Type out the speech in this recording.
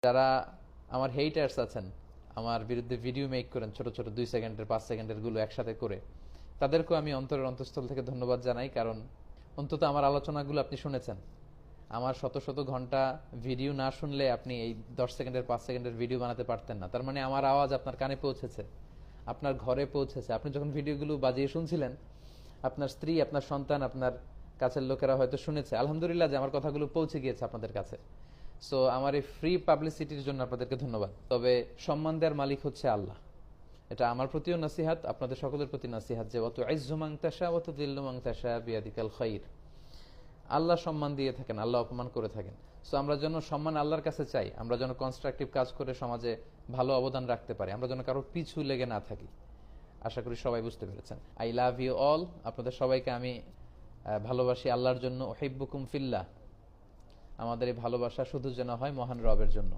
যারা আমার হেইটার্স আছেন, আমার বিরুদ্ধে ভিডিও মেক করেন ছোট ছোট 2 সেকেন্ডের 5 সেকেন্ডের গুলো একসাথে করে, তাদেরকেও আমি অন্তরের অন্তঃস্থল থেকে ধন্যবাদ জানাই। কারণ অন্তত আমার আলোচনাগুলো আপনি শুনেছেন। আমার শত শত ঘন্টা ভিডিও না শুনলে আপনি এই 10 সেকেন্ডের 5 সেকেন্ডের ভিডিও বানাতে পারতেন না। তার মানে আমার আওয়াজ আপনার কানে পৌঁছেছে, আপনার ঘরে পৌঁছেছে। আপনি যখন ভিডিওগুলো বাজিয়ে শুনছিলেন, আপনার স্ত্রী, আপনার সন্তান, আপনার কাছের লোকেরা হয়তো শুনেছে। আলহামদুলিল্লাহ যে আমার কথাগুলো পৌঁছে গিয়েছে আপনাদের কাছে। সো আমার এই ফ্রি পাবলিসিটির জন্য আপনাদেরকে ধন্যবাদ। তবে সম্মান দেওয়ার মালিক হচ্ছে আল্লাহ। এটা আমার প্রতিও নসিহাত, আপনাদের সকলের প্রতি নসিহাত যে অত ইজ্জু মান তাশা ওয়া তুযিল্লু মান তাশা বিয়াদিকাল খাইর। আল্লাহ সম্মান দিয়ে থাকেন, আল্লাহ অপমান করে থাকেন। সো আমরা যেন সম্মান আল্লাহর কাছে চাই, আমরা যেন কনস্ট্রাকটিভ কাজ করে সমাজে ভালো অবদান রাখতে পারি, আমরা যেন কারোর পিছু লেগে না থাকি। আশা করি সবাই বুঝতে পেরেছেন। I love you all. আপনাদের সবাইকে আমি ভালোবাসি আল্লাহর জন্য। উহিব্বুকুম ফিল্লাহ। আমাদের এই ভালোবাসা শুধু যেন হয় মহান রবের জন্য।